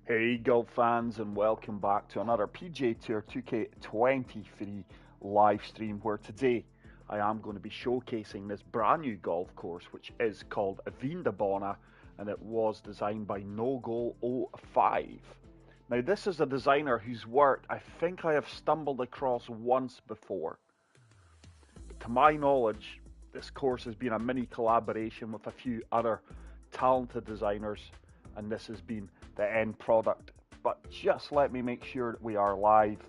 Hey golf fans, and welcome back to another PGA Tour 2K23 live stream, where today I am going to be showcasing this brand new golf course, which is called Vindabona, and it was designed by No Goal 05. Now this is a designer whose work I think I have stumbled across once before. But to my knowledge, this course has been a mini collaboration with a few other talented designers, and this has been the end product. But just let me make sure that we are live.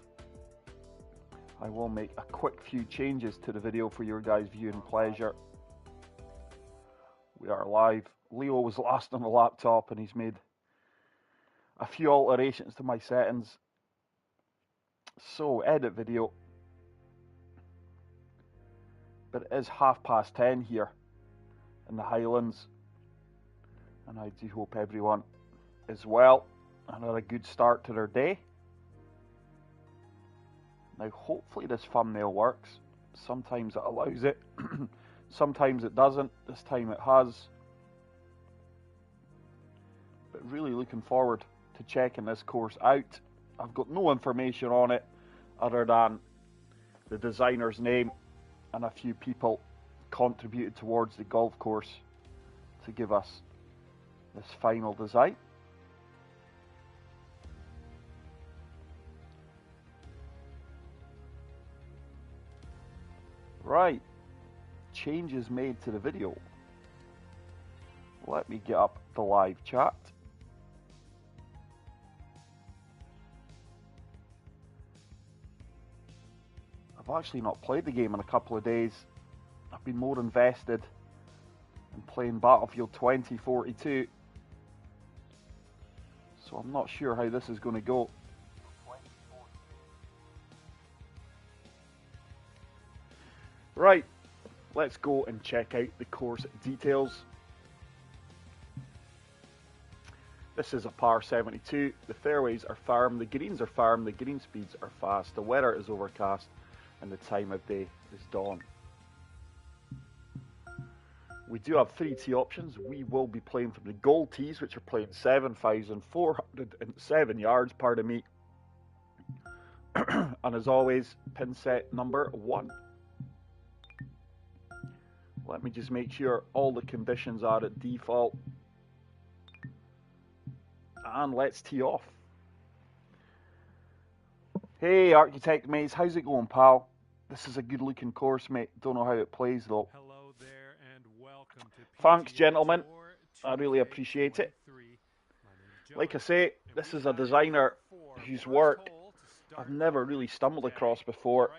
I will make a quick few changes to the video for your guys' viewing pleasure. We are live. Leo was last on the laptop and he's made a few alterations to my settings. So edit video. But it is 10:30 here in the Highlands, and I do hope everyone is well and had a good start to their day. Now hopefully this thumbnail works. Sometimes it allows it, sometimes it doesn't. This time it has. But really looking forward to checking this course out. I've got no information on it other than the designer's name and a few people contributed towards the golf course to give us this final design. Right, changes made to the video. Let me get up the live chat. I've actually not played the game in a couple of days. I've been more invested in playing Battlefield 2042. So I'm not sure how this is going to go. Right, let's go and check out the course details. This is a par 72. The fairways are firm, the greens are firm, the green speeds are fast, the weather is overcast, and the time of day is dawn. We do have 3 tee options. We will be playing from the gold tees, which are playing 7,407 yards, pardon me. And as always, pin set number 1. Let me just make sure all the conditions are at default. And let's tee off. Hey Architect Maze, how's it going, pal? This is a good looking course, mate. Don't know how it plays though. Hello there and welcome to Thanks, PGA gentlemen. Tour I really appreciate it. 2K23. Like I say, this is a designer whose work I've never really stumbled across before.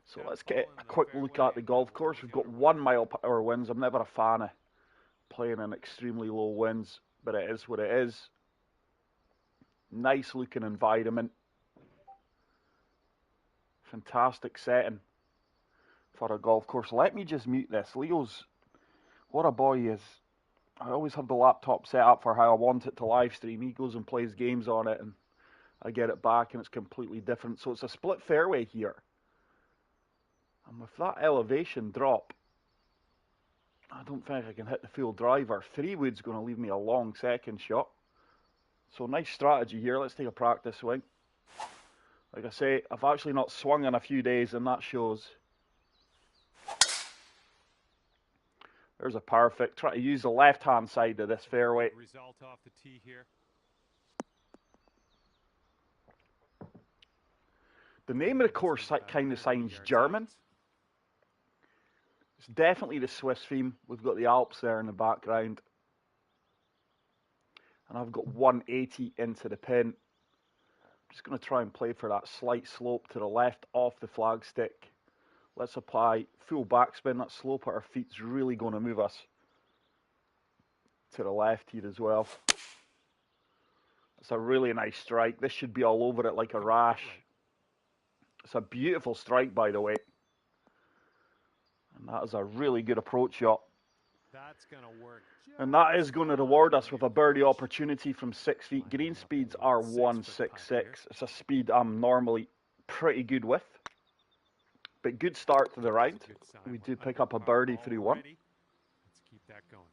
So let's get a quick look at the golf course. We've got 1 mile per hour winds. I'm never a fan of playing in extremely low winds, but it is what it is. Nice looking environment. Fantastic setting for a golf course. Let me just mute this. Leo's, what a boy he is. I always have the laptop set up for how I want it to live stream. He goes and plays games on it and I get it back and it's completely different. So it's a split fairway here. And with that elevation drop, I don't think I can hit the full driver. 3 wood's going to leave me a long second shot. So nice strategy here. Let's take a practice swing. Like I say, I've actually not swung in a few days and that shows. There's a perfect. Try to use the left-hand side of this fairway. Result off the tee here. The name of the course kind of sounds German. It's definitely the Swiss theme. We've got the Alps there in the background. And I've got 180 into the pin. I'm just going to try and play for that slight slope to the left off the flagstick. Let's apply full backspin. That slope at our feet's really going to move us to the left here as well. It's a really nice strike. This should be all over it like a rash. It's a beautiful strike, by the way. And that is a really good approach shot. That's going to work. And that is going to reward us with a birdie opportunity from 6 feet. Green speeds are 166. It's a speed I'm normally pretty good with. But good start to the round. We do pick up a birdie through 1. Let's keep that going.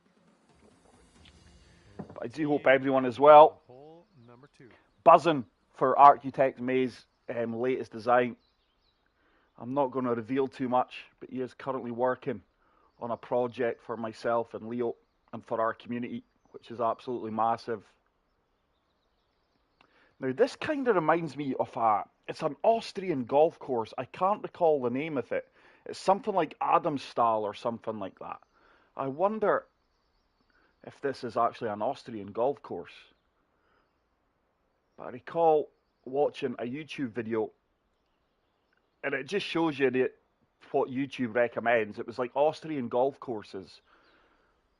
But I do hope everyone is well. Buzzing for Architect May's latest design. I'm not going to reveal too much, but he is currently working on a project for myself and Leo and for our community, which is absolutely massive. Now, this kind of reminds me of it's an Austrian golf course. I can't recall the name of it. It's something like Adamstal or something like that. I wonder if this is actually an Austrian golf course. But I recall watching a YouTube video, and it just shows you what YouTube recommends. It was like Austrian golf courses,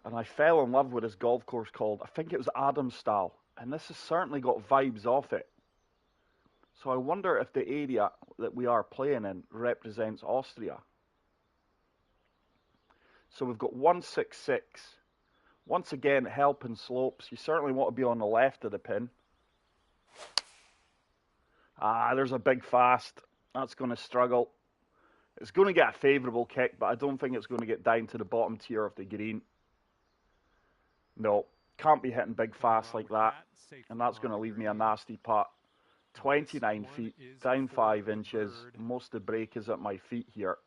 and I fell in love with this golf course called, I think it was Adamstal, and this has certainly got vibes off it. So I wonder if the area that we are playing in represents Austria. So we've got 166. Once again, helping slopes. You certainly want to be on the left of the pin. There's a big fast. That's going to struggle. It's going to get a favourable kick, but I don't think it's going to get down to the bottom tier of the green. No, can't be hitting big fast like that. And that's going to leave me a nasty putt. 29 feet, down 5 inches. Most of the break is at my feet here.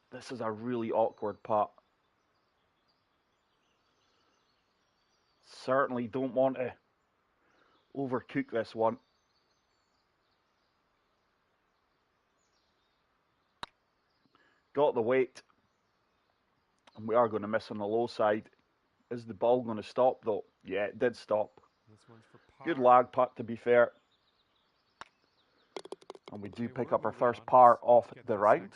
This is a really awkward putt. Certainly don't want to overcook this one. Got the weight. And we are going to miss on the low side. Is the ball going to stop though? Yeah, it did stop. Good lag putt to be fair. And we do pick up our first par off the round.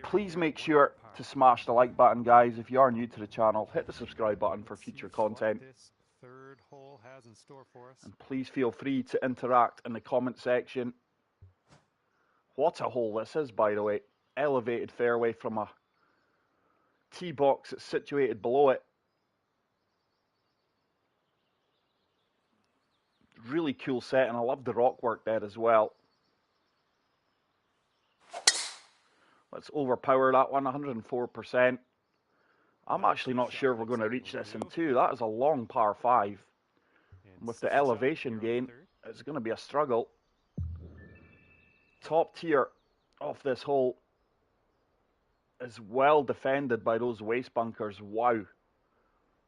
Please make sure to smash the like button, guys. If you are new to the channel, hit the subscribe button for future content. And please feel free to interact in the comment section. What a hole this is, by the way. Elevated fairway from a tee box that's situated below it. Really cool set, and I love the rock work there as well. Let's overpower that one, 104%. I'm actually not sure if we're going to reach this in 2. That is a long par 5. And with the elevation gain, it's going to be a struggle. Top tier off this hole is well defended by those waste bunkers. Wow.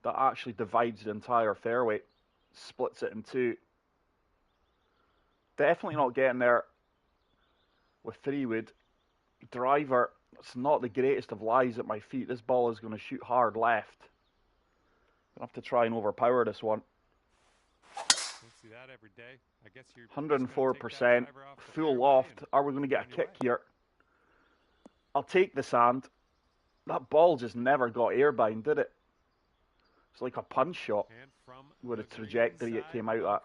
That actually divides the entire fairway. Splits it in 2. Definitely not getting there with 3-wood. Driver, it's not the greatest of lies at my feet. This ball is going to shoot hard left. Gonna have to try and overpower this one. 104%, full loft. Are we going to get a kick here? I'll take the sand. That ball just never got airbound, did it? It's like a punch shot with the trajectory it came out at.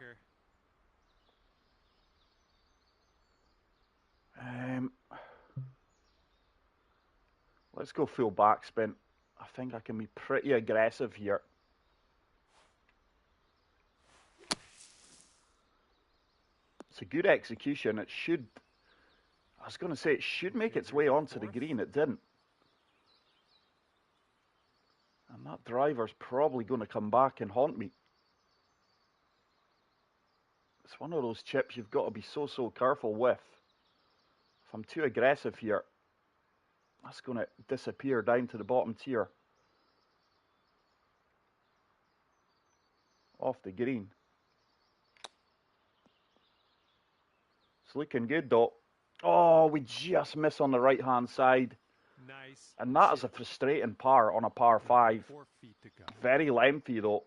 Let's go full backspin. I think I can be pretty aggressive here. It's a good execution. It should, I was going to say, it should make its way onto the green. It didn't. And that driver's probably going to come back and haunt me. It's one of those chips you've got to be so careful with. If I'm too aggressive here, that's going to disappear down to the bottom tier. Off the green. It's looking good though. Oh, we just miss on the right hand side. Nice. And that is a frustrating par on a par 5. Very lengthy though.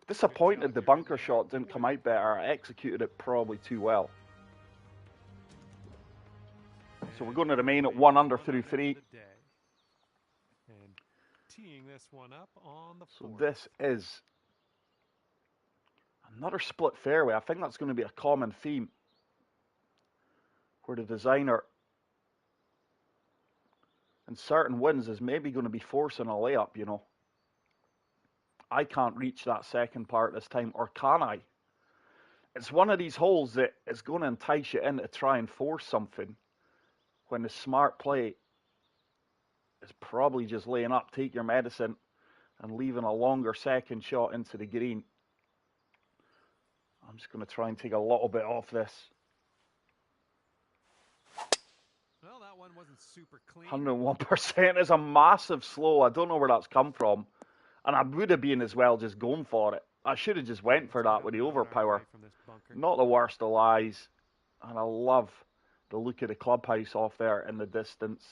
Disappointed the bunker shot didn't come out better. I executed it probably too well. So we're going to remain at 1 under through 3. So this is another split fairway. I think that's going to be a common theme, where the designer in certain wins is maybe going to be forcing a layup, you know. I can't reach that second part this time, or can I? It's one of these holes that is going to entice you in to try and force something, when the smart play is probably just laying up, take your medicine, and leaving a longer second shot into the green. I'm just going to try and take a little bit off this. Well, that one wasn't super clean. 101% is a massive slow. I don't know where that's come from. And I would have been as well just going for it. I should have just went for that with the overpower. Not the worst of lies. And I love the look of the clubhouse off there in the distance.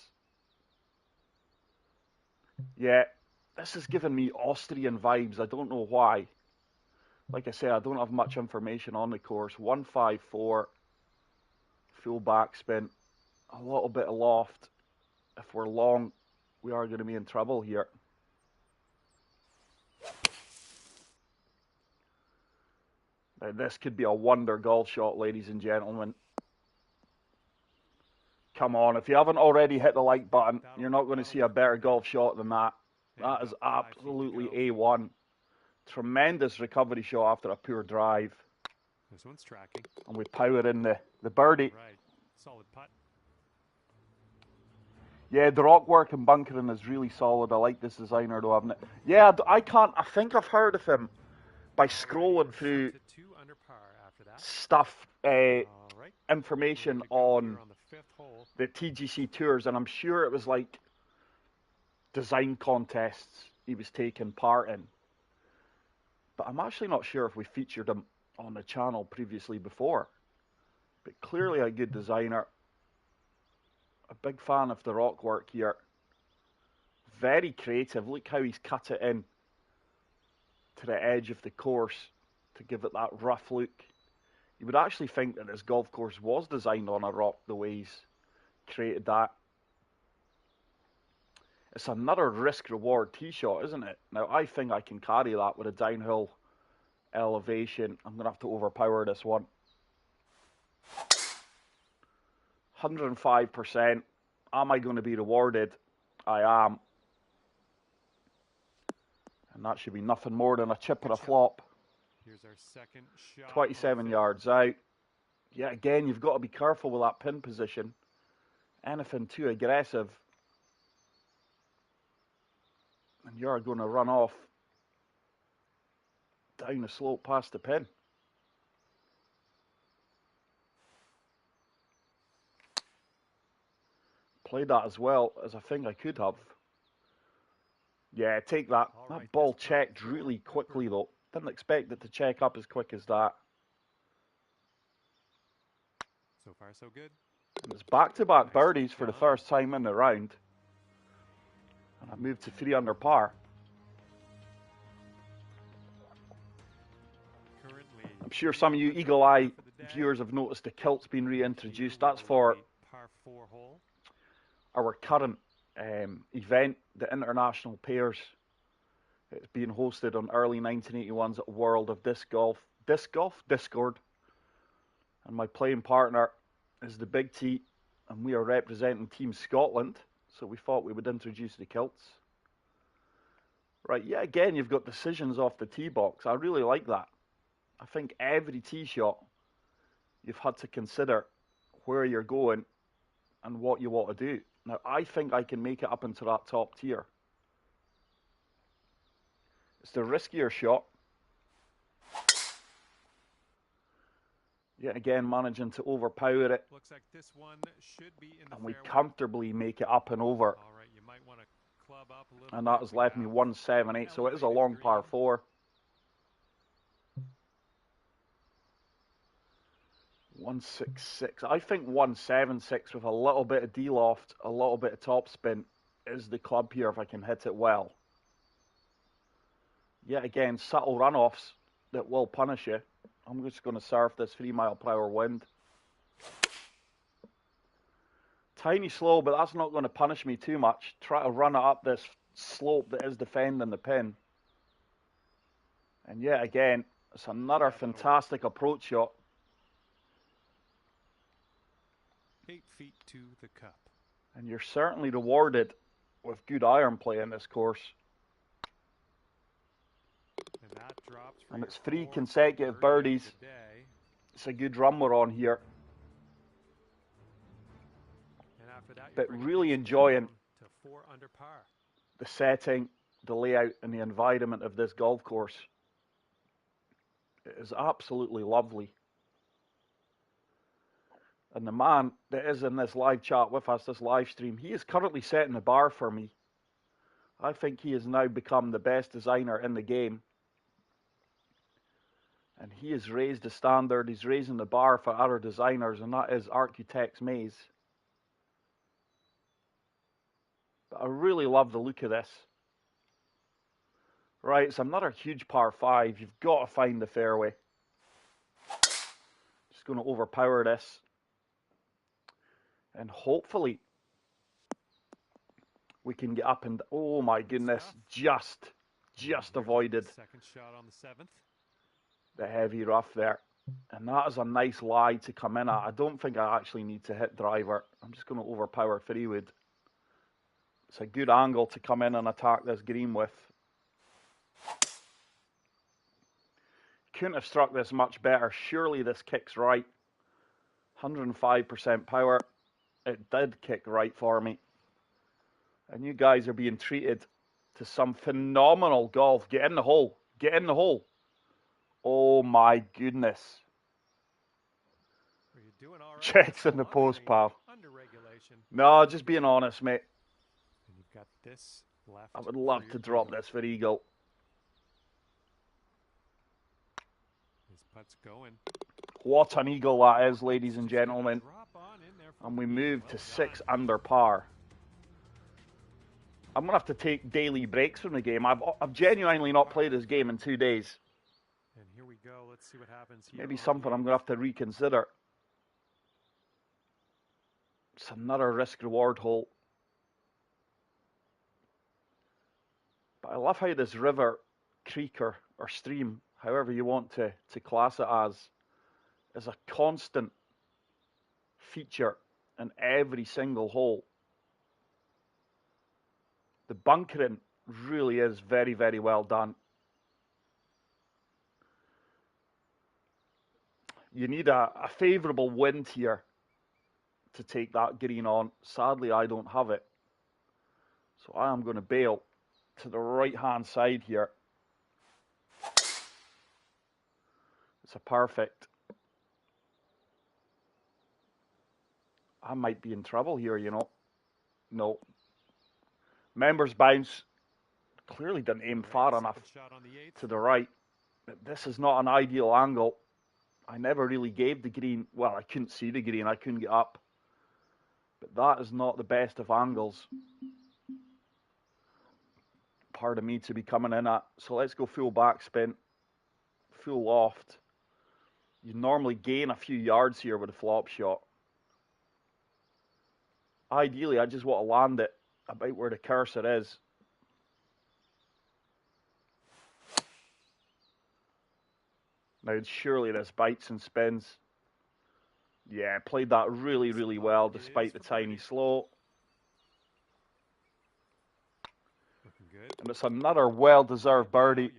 Yeah, this is giving me Austrian vibes. I don't know why. Like I say, I don't have much information on the course. 154, full backspin, a little bit of loft. If we're long, we are going to be in trouble here. Now, this could be a wonder golf shot, ladies and gentlemen. Come on, if you haven't already hit the like button, you're not going to see a better golf shot than that. That is absolutely A1. Tremendous recovery shot after a poor drive. This one's tracking. And we power in the birdie. Right. Solid putt. Yeah, the rock work and bunkering is really solid. I like this designer though, haven't it? Yeah, I think I've heard of him by scrolling through stuff, information on the TGC tours, and I'm sure it was like design contests he was taking part in. But I'm actually not sure if we featured him on the channel previously before. But clearly a good designer. A big fan of the rock work here. Very creative. Look how he's cut it in to the edge of the course to give it that rough look. You would actually think that this golf course was designed on a rock the way he's created that. It's another risk-reward tee shot, isn't it? Now, I think I can carry that with a downhill elevation. I'm going to have to overpower this one. 105%. Am I going to be rewarded? I am. And that should be nothing more than a chip or a flop. Here's our second shot. 27 yards out. Yeah, again, you've got to be careful with that pin position. Anything too aggressive, and you're going to run off down the slope past the pin. Played that as well as I think I could have. Yeah, take that. That ball checked really quickly though. Didn't expect it to check up as quick as that. So far, so good. And it's back-to-back birdies for the first time in the round. And I moved to 3 under par. I'm sure some of you eagle-eye viewers have noticed the kilt's been reintroduced. That's for our current event, the International Pairs. It's being hosted on early 1981's World of Discord. And my playing partner is the Big T, and we are representing Team Scotland, so we thought we would introduce the kilts. Right, yeah, again, you've got decisions off the tee box. I really like that. I think every tee shot, you've had to consider where you're going and what you want to do. Now, I think I can make it up into that top tier. It's the riskier shot. Yet again, managing to overpower it. Looks like this one should be in the and we fairway. comfortably make it up and over. All right, you might want to club up a little And that has left me 178, so it is a long par 4. 166. I think 176 with a little bit of D-loft, a little bit of topspin is the club here if I can hit it well. Yet again, subtle runoffs that will punish you. I'm just going to surf this 3 mile per hour wind. Tiny slow, but that's not going to punish me too much. Try to run it up this slope that is defending the pin. And yet again, it's another fantastic approach shot. 8 feet to the cup. And you're certainly rewarded with good iron play in this course. And that drops for and it's 3 consecutive birdies. It's a good run we're on here. And after that, but really enjoying to 4 under par. The setting, the layout, and the environment of this golf course. It is absolutely lovely. And the man that is in this live chat with us, this live stream, he is currently setting the bar for me. I think he has now become the best designer in the game. And he has raised the standard, he's raising the bar for other designers, and that is Architect's Maze. But I really love the look of this. Right, it's another huge par 5. You've got to find the fairway. Just going to overpower this. And hopefully we can get up and... Oh my goodness, just avoided Second shot on the 7th. the heavy rough there. And that is a nice lie to come in at. I don't think I actually need to hit driver. I'm just going to overpower 3-wood. It's a good angle to come in and attack this green with. Couldn't have struck this much better. Surely this kicks right. 105% power. It did kick right for me. And you guys are being treated to some phenomenal golf. Get in the hole. Get in the hole. Oh my goodness. Are you doing all right? Checks in the post, pal. Under regulation. No, just being honest, mate. And you've got this left. I would love to drop this for eagle. His putt's going. What an eagle that is, ladies and gentlemen. And we move to 6 under par. I'm going to have to take daily breaks from the game. I've genuinely not played this game in 2 days. And here we go. Let's see what happens here. Maybe something I'm going to have to reconsider. It's another risk-reward hole. But I love how this river, creek or stream, however you want to class it as, is a constant feature in every single hole. The bunkering really is very, very well done. You need a favourable wind here to take that green on. Sadly, I don't have it. So I am going to bail to the right-hand side here. It's a perfect. I might be in trouble here, you know. No. Members bounce. Clearly didn't aim far enough to the right. But this is not an ideal angle. I never really gave the green. Well, I couldn't see the green. I couldn't get up. But that is not the best of angles. Pardon me to be coming in at. So let's go full backspin. Full loft. You normally gain a few yards here with a flop shot. Ideally, I just want to land it about where the cursor is. Now, surely this bites and spins. Yeah, played that really, really well despite the tiny slow. And it's another well-deserved birdie.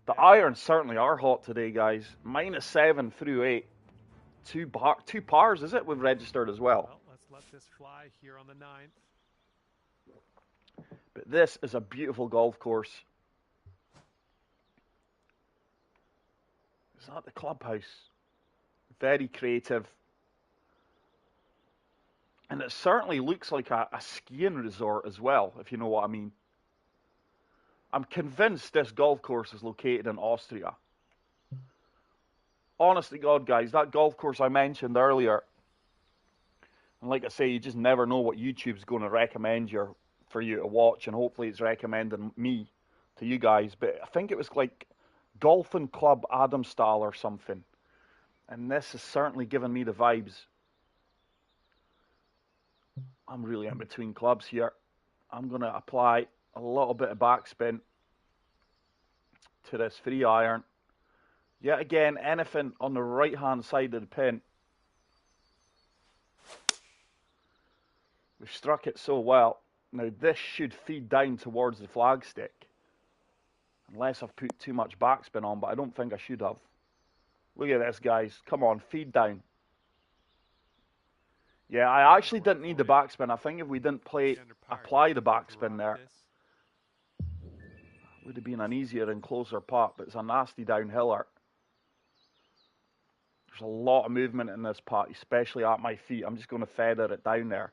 The irons certainly are hot today, guys. -7 through 8. Two pars, is it? We've registered as well. Let's let this fly here on the 9th. But this is a beautiful golf course. Is that the clubhouse? Very creative. And it certainly looks like a skiing resort as well, if you know what I mean. I'm convinced this golf course is located in Austria. Honest to God, guys, that golf course I mentioned earlier, and like I say, you just never know what YouTube's going to recommend for you to watch, and hopefully it's recommending me to you guys. But I think it was like Golfing Club Adamstyle or something. And this has certainly given me the vibes. I'm really in between clubs here. I'm going to apply a little bit of backspin to this 3-iron. Yet again, anything on the right-hand side of the pin. We've struck it so well. Now this should feed down towards the flagstick. Unless I've put too much backspin on, but I don't think I should have. Look at this, guys. Come on, feed down. Yeah, I actually didn't need the backspin. I think if we didn't apply the backspin there, it would have been an easier and closer putt, but it's a nasty downhiller. There's a lot of movement in this putt, especially at my feet. I'm just going to feather it down there.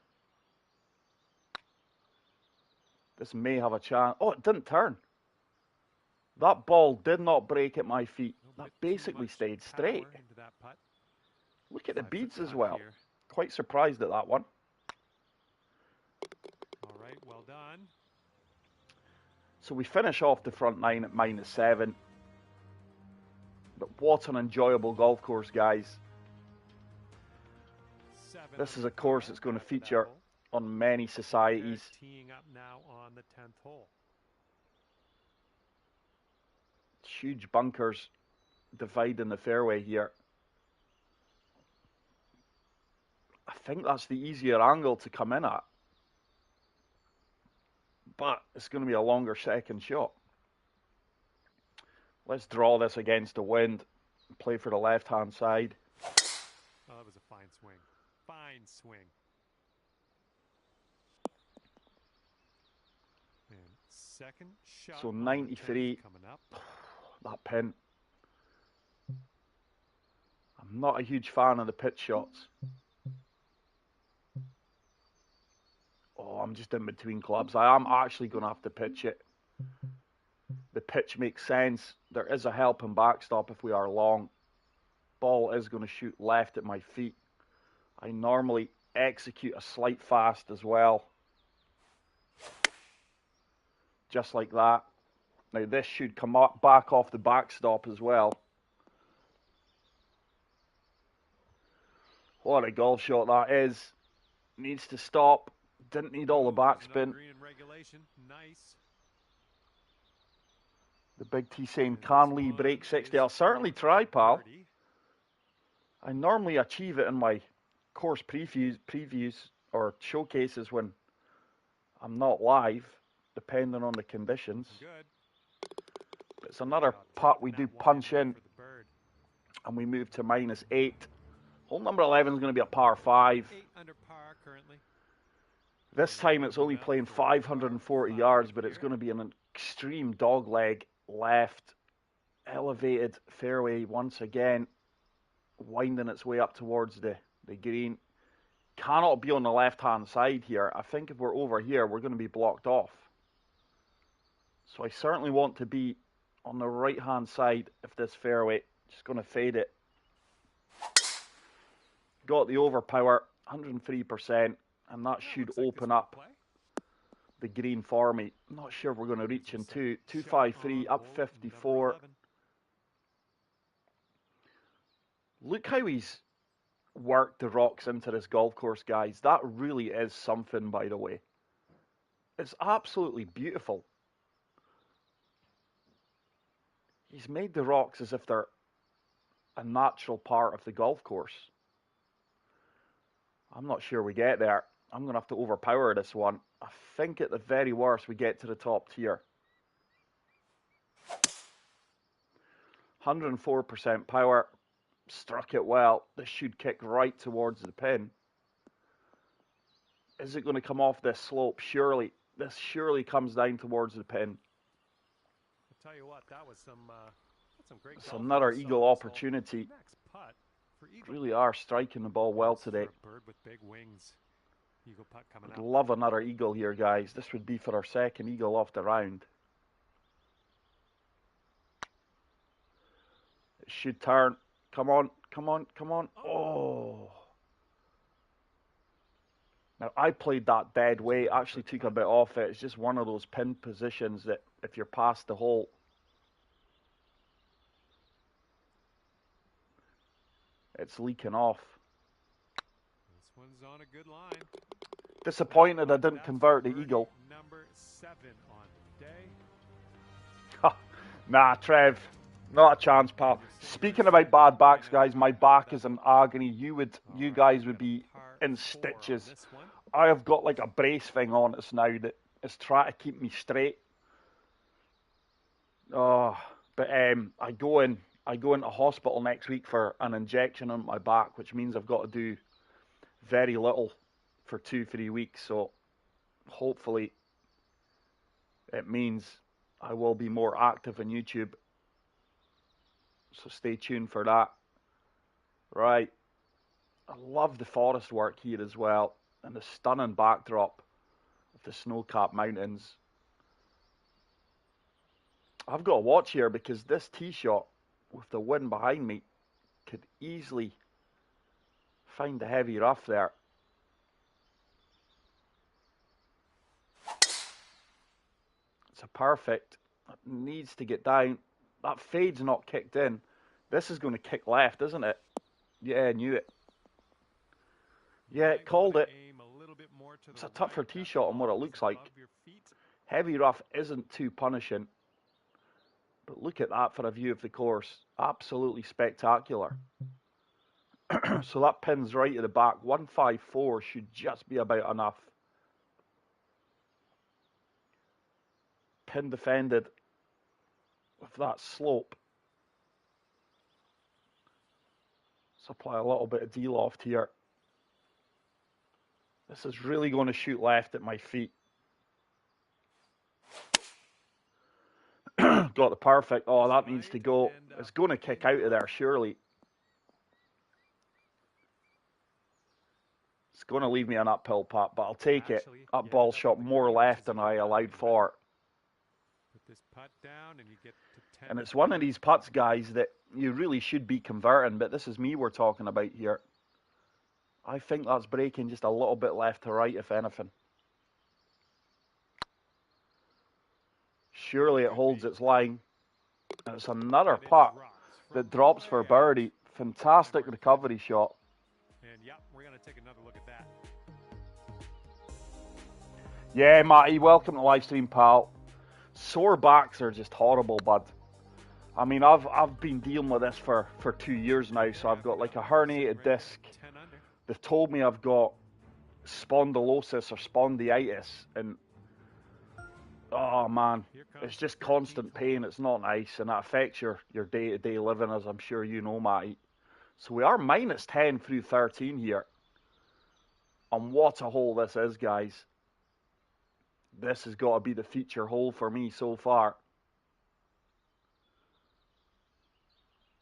This may have a chance. Oh, it didn't turn. That ball did not break at my feet. That basically stayed straight. Look at the beads as well. Quite surprised at that one. All right, well done. So we finish off the front nine at -7. But what an enjoyable golf course, guys. This is a course that's going to feature on many societies. Teeing up now on the 10th hole. Huge bunkers dividing the fairway here. I think that's the easier angle to come in at. But it's going to be a longer second shot. Let's draw this against the wind and play for the left-hand side. Oh, that was a fine swing. Fine swing. And second shot. So 93. Coming up. That pin. I'm not a huge fan of the pitch shots. Oh, I'm just in between clubs. I am actually going to have to pitch it. The pitch makes sense. There is a helping backstop if we are long. Ball is going to shoot left at my feet. I normally execute a slight fast as well. Just like that. Now this should come up back off the backstop as well. What a golf shot that is. Needs to stop. Didn't need all the backspin. Nice. The big T saying, can Lee break 60? I'll certainly try, pal. I normally achieve it in my course previews or showcases when I'm not live, depending on the conditions. But it's another putt we do punch in, and we move to -8. Hole number 11 is going to be a par 5. 8 under par currently. This time it's only playing 540 yards, but it's going to be an extreme dogleg left, elevated fairway once again, winding its way up towards the green. Cannot be on the left-hand side here. I think if we're over here, we're going to be blocked off. So I certainly want to be on the right-hand side of this fairway. Just going to fade it. Got the overpower, 103%, and that should open up the green for me. I'm not sure if we're going to reach in 253, up 54. Look how he's worked the rocks into this golf course, guys. That really is something, by the way. It's absolutely beautiful. He's made the rocks as if they're a natural part of the golf course. I'm not sure we get there. I'm going to have to overpower this one. I think at the very worst we get to the top tier. 104% power. Struck it well. This should kick right towards the pin. Is it going to come off this slope? Surely. This surely comes down towards the pin. I'll tell you what, that was some great it's another eagle opportunity. Really are striking the ball well today. Bird with big wings. Eagle putt coming I'd love another eagle here, guys. This would be for our second eagle off the round. It should turn. Come on, come on, come on. Oh. Now, I played that dead weight. Actually took a bit off it. It's just one of those pin positions that if you're past the hole, it's leaking off. This one's on a good line. Disappointed I didn't convert the eagle. Number 7 on the day. Nah, Trev. Not a chance, pal. Speaking about bad backs, guys, my back is in agony. You guys would be in stitches. I have got like a brace thing on us now that is trying to keep me straight. Oh, but I go into hospital next week for an injection on my back, which means I've got to do very little for 2-3 weeks. So hopefully it means I will be more active on YouTube. So stay tuned for that. Right. I love the forest work here as well, and the stunning backdrop of the snow-capped mountains. I've got to watch here because this tee shot with the wind behind me could easily find the heavy rough there. It's a perfect. It needs to get down. That fade's not kicked in. This is going to kick left, isn't it? Yeah, I knew it. Yeah, it called it. It's a tougher tee shot on what it looks like. Heavy rough isn't too punishing. But look at that for a view of the course. Absolutely spectacular. So that pin's right at the back. 154 should just be about enough. Pin defended with that slope. Let's apply a little bit of D-loft here. This is really going to shoot left at my feet. Got the perfect. Oh, that needs to go. It's going to kick out of there, surely. It's going to leave me an uphill putt, but I'll take it. That ball shot more left than I allowed for. And it's one of these putts, guys, that you really should be converting, but this is me we're talking about here. I think that's breaking just a little bit left to right, if anything. Surely it holds its line. And it's another putt that drops for birdie. Fantastic recovery shot. And yeah, we're going to take another look at that. Yeah, Matty, welcome to live stream, pal. Sore backs are just horrible, bud. I mean, I've been dealing with this for 2 years now, so I've got like a herniated disc. They've told me I've got spondylosis or spondylitis, and oh man, it's just constant pain. It's not nice, and that affects your day-to-day living, as I'm sure you know, Matty. So we are minus 10 through 13 here. And what a hole this is, guys. This has got to be the feature hole for me so far.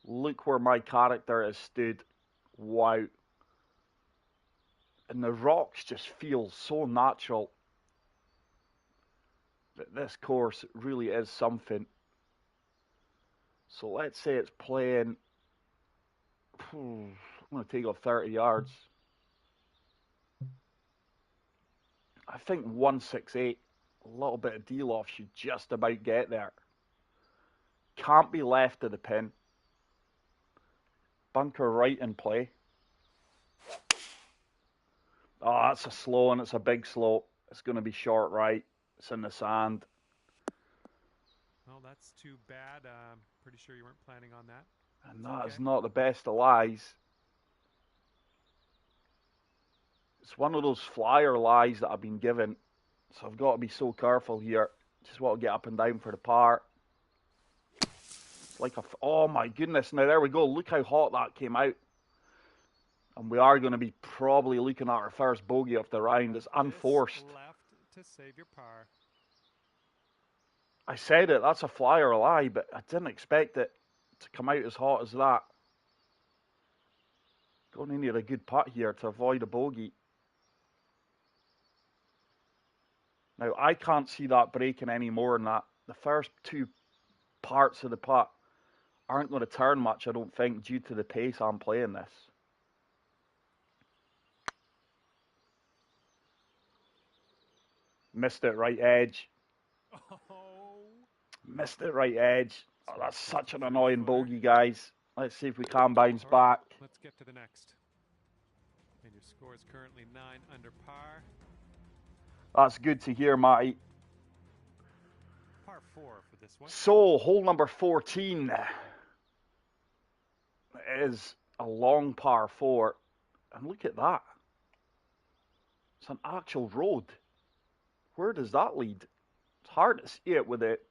Look where my character has stood. Wow. And the rocks just feel so natural. That this course really is something. So let's say it's playing... I'm going to take off 30 yards. I think 168, a little bit of D-loft should just about get there. Can't be left of the pin. Bunker right in play. Oh, that's a slow and it's a big slope. It's going to be short right. It's in the sand. Well, that's too bad. I'm pretty sure you weren't planning on that. And that is not the best of lies. It's one of those flyer lies that I've been given. So I've got to be so careful here. Just want to get up and down for the par. It's like a... Oh my goodness. Now there we go. Look how hot that came out. And we are going to be probably looking at our first bogey of the round. It's unforced. Left to save your par. I said it. That's a flyer lie, but I didn't expect it to come out as hot as that. Going to need a good putt here to avoid a bogey. Now, I can't see that breaking any more than that. The first two parts of the putt aren't going to turn much, I don't think, due to the pace I'm playing this. Missed it right edge. Missed it right edge. Oh, that's such an annoying bogey, guys. Let's see if we can bounce back. Let's get to the next. And your score is currently 9 under par. That's good to hear, Matty. Par 4 for this one. So, hole number 14 is a long par 4. And look at that. It's an actual road. Where does that lead? It's hard to see it with it.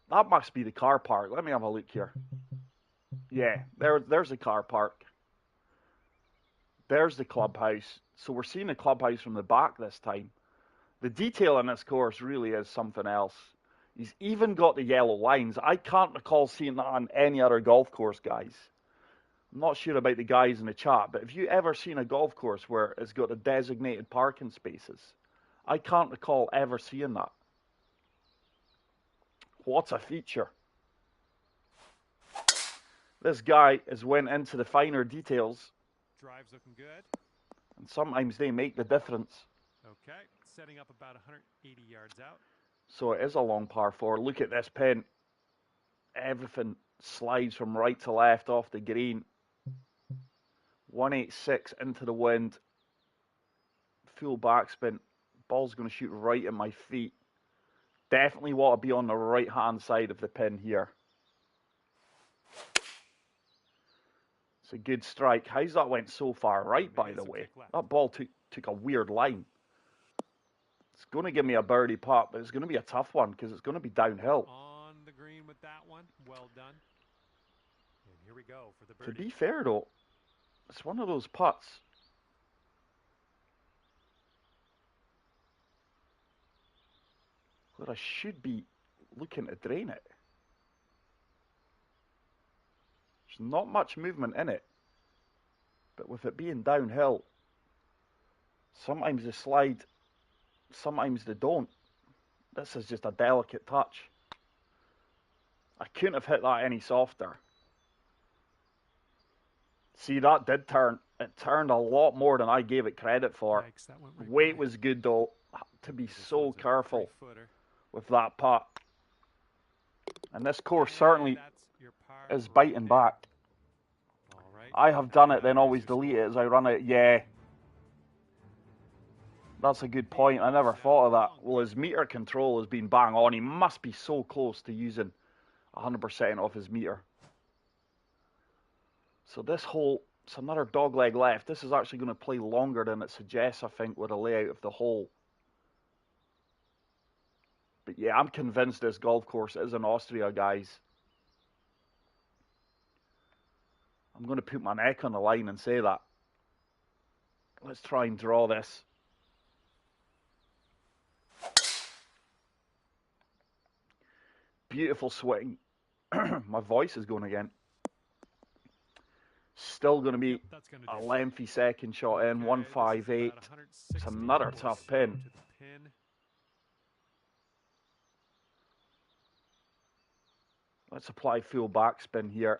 That must be the car park. Let me have a look here. Yeah, there's the car park. There's the clubhouse. So we're seeing the clubhouse from the back this time. The detail in this course really is something else. He's even got the yellow lines. I can't recall seeing that on any other golf course, guys. I'm not sure about the guys in the chat, but have you ever seen a golf course where it's got a designated parking spaces? I can't recall ever seeing that. What a feature. This guy has went into the finer details. Drive's looking good. And sometimes they make the difference. Okay, setting up about 180 yards out. So it is a long par 4. Look at this pin. Everything slides from right to left off the green. 186 into the wind. Full backspin. Ball's going to shoot right at my feet. Definitely want to be on the right hand side of the pin here. It's a good strike. How's that went so far right, by the way? That ball took a weird line. It's going to give me a birdie putt, but it's going to be a tough one because it's going to be downhill. On the green with that one. Well done. And here we go for the birdie. To be fair, though, it's one of those putts. Where I should be looking to drain it. There's not much movement in it. But with it being downhill, sometimes they slide, sometimes they don't. This is just a delicate touch. I couldn't have hit that any softer. See, that did turn. It turned a lot more than I gave it credit for. Yikes, that went right Weight by. was good, though. To be so careful Footer. with that putt. And this course certainly is biting back. I have done it, then always delete it as I run it. Yeah. That's a good point. I never thought of that. Well, his meter control has been bang on. He must be so close to using 100% of his meter. So this hole, it's another dogleg left. This is actually going to play longer than it suggests, I think, with the layout of the hole. But yeah, I'm convinced this golf course is in Austria, guys. I'm going to put my neck on the line and say that. Let's try and draw this. Beautiful swing. My voice is going again. Still going to be a lengthy second shot in. 158. It's another tough pin. Let's apply full backspin here.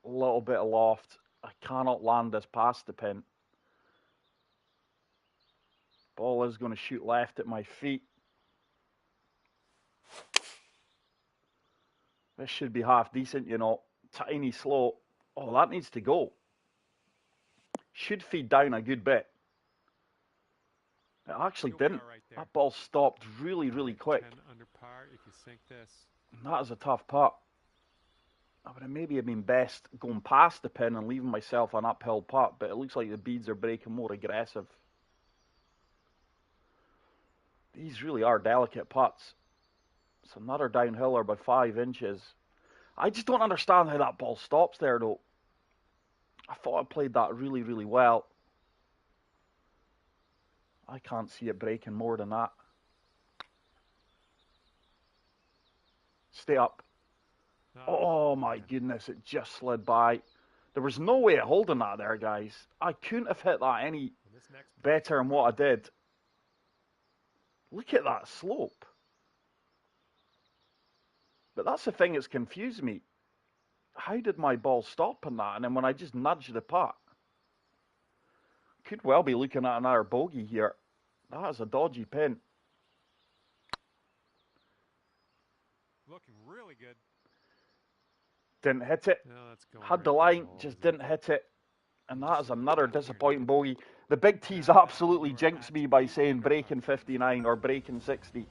A little bit of loft. I cannot land this past the pin. Ball is going to shoot left at my feet. This should be half decent, you know. Tiny slope. Oh, that needs to go. Should feed down a good bit. It actually didn't. That ball stopped really, really quick. 10 under par if you sink this. And that is a tough putt. I would have maybe been best going past the pin and leaving myself an uphill putt, but it looks like the beads are breaking more aggressive. These really are delicate putts. It's another downhiller by 5 inches. I just don't understand how that ball stops there, though. I thought I played that really, really well. I can't see it breaking more than that. Stay up. Oh my goodness, it just slid by. There was no way of holding that there, guys. I couldn't have hit that any better than what I did. Look at that slope. But that's the thing that's confused me. How did my ball stop on that? And then when I just nudged the putt, could well be looking at another bogey here. That is a dodgy pin. Looking really good. Didn't hit it. No, that's going Had right the line, ball, just didn't hit it. And that is another disappointing bogey. The big T's absolutely jinxed me by saying breaking 59 or breaking 60.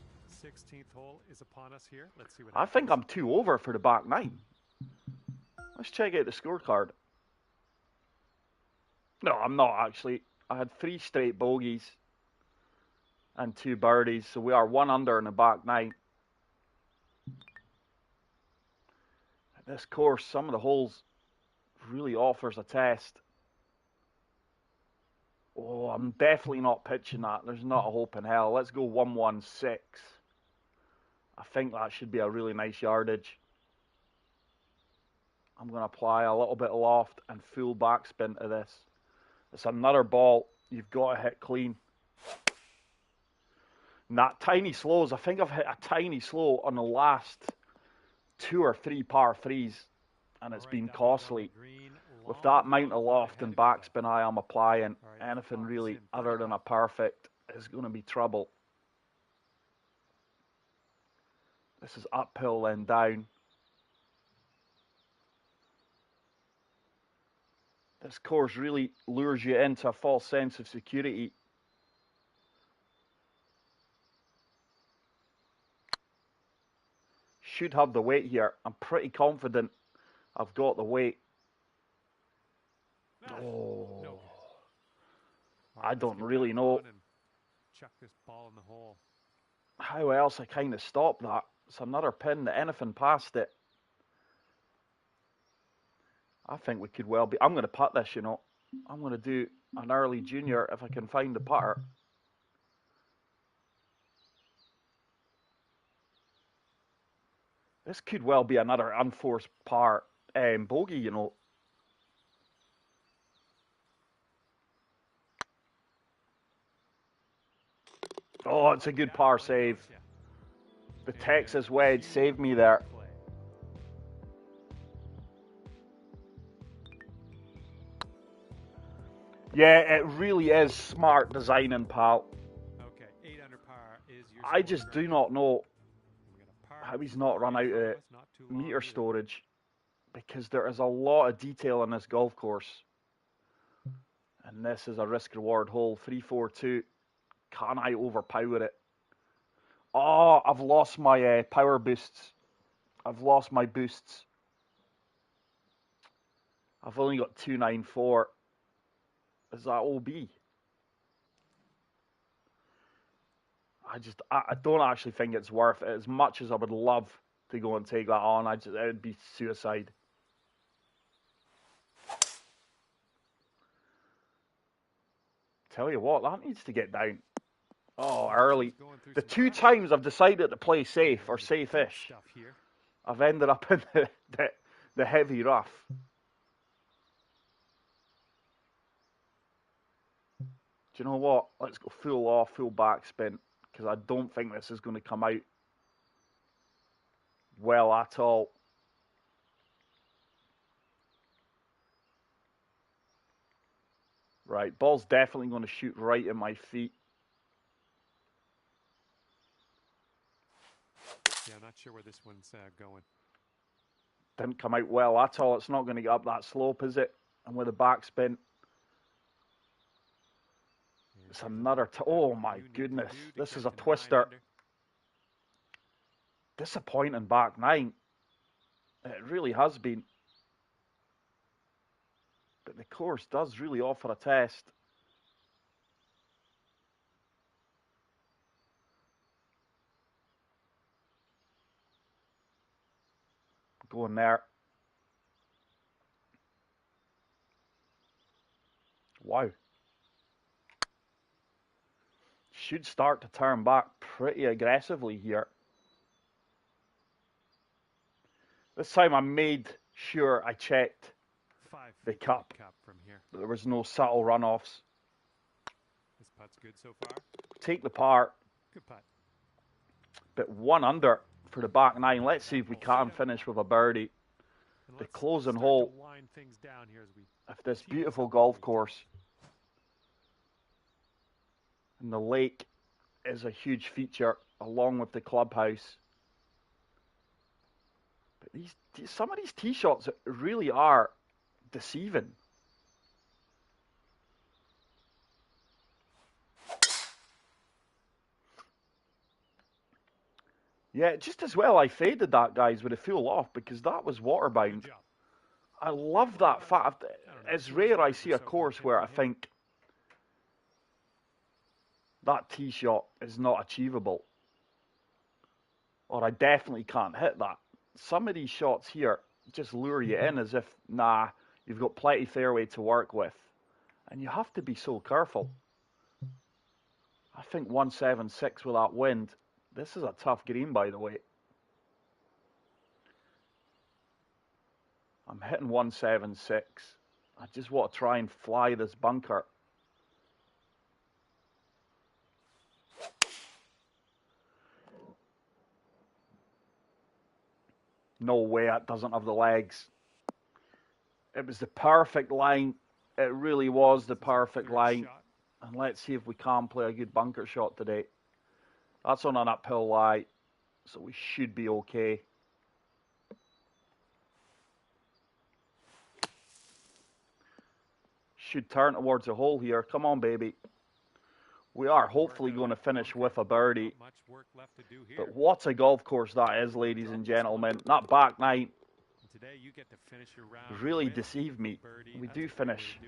16th hole is upon us here. Let's see what I think I'm 2 over for the back 9. Let's check out the scorecard. No, I'm not actually. I had 3 straight bogeys and 2 birdies, so we are 1 under in the back 9. This course, some of the holes really offers a test. Oh, I'm definitely not pitching that. There's not a hope in hell. Let's go 116. I think that should be a really nice yardage. I'm going to apply a little bit of loft and full backspin to this. It's another ball you've got to hit clean. And that tiny slows, I think I've hit a tiny slow on the last 2 or 3 par 3s, and it's been costly. With that amount of loft and backspin I am applying, anything really other than a perfect is going to be trouble. This is uphill then down. This course really lures you into a false sense of security. Should have the weight here. I'm pretty confident I've got the weight. Oh, I don't really know Chuck this ball in the hole. how else I kind of stop that. It's another pin that anything past it. I think we could well be. I'm going to putt this, you know. I'm going to do an early junior if I can find the putter. This could well be another unforced par bogey, you know. Oh, it's a good par save. The Texas wedge saved me there. Yeah, it really is smart designing, pal. Okay, 8 under par is your I just do not know how he's not run out of meter either. storage, because there is a lot of detail in this golf course. And this is a risk-reward hole, 3-4-2. Can I overpower it? Oh, I've lost my power boosts. I've lost my boosts. I've only got 294. Is that OB? I don't actually think it's worth it. As much as I would love to go and take that on, it would be suicide. Tell you what, that needs to get down. Oh, early. The 2 times I've decided to play safe or safe-ish, I've ended up in the heavy rough. Do you know what? Let's go full off, full backspin, because I don't think this is going to come out well at all. Right, ball's definitely going to shoot right at my feet. Yeah, I'm not sure where this one's going. Didn't come out well at all. It's not going to get up that slope, is it? And with a backspin. It's another... oh, my goodness. This is a twister. Disappointing back 9. It really has been. But the course does really offer a test. Going there. Wow. Should start to turn back pretty aggressively here. This time I made sure I checked the cup. From here. There was no subtle runoffs. This putt's good so far. Take the par. Good putt. But 1 under for the back 9. Let's see if we can finish with a birdie. The closing hole of this beautiful golf course. And the lake is a huge feature along with the clubhouse. But some of these tee shots really are deceiving. Yeah, just as well I faded that, guys, with a full off, because that was waterbound. I love that fact. It's rare I see a course where I think that tee shot is not achievable, or I definitely can't hit that. Some of these shots here just lure you in as if, nah, you've got plenty fairway to work with, and you have to be so careful. I think 176 with that wind. This is a tough green, by the way. I'm hitting 176. I just want to try and fly this bunker. No way, it doesn't have the legs. It was the perfect line. It really was the perfect line. And let's see if we can play a good bunker shot today. That's on an uphill lie, so we should be okay. Should turn towards the hole here. Come on, baby. We are hopefully going to finish with a birdie. But what a golf course that is, ladies and gentlemen. That back nine really deceived me. We do finish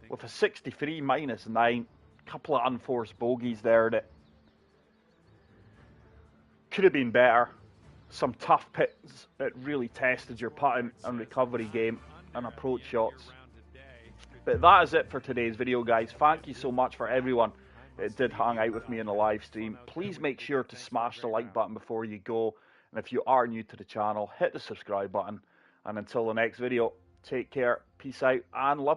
with a 63 minus 9. Couple of unforced bogeys there that could have been better. Some tough pits that really tested your putting and recovery game and approach shots. But that is it for today's video, guys. Thank you so much for everyone that did hang out with me in the live stream. Please make sure to smash the like button before you go. And if you are new to the channel, hit the subscribe button. And until the next video, take care, peace out, and love.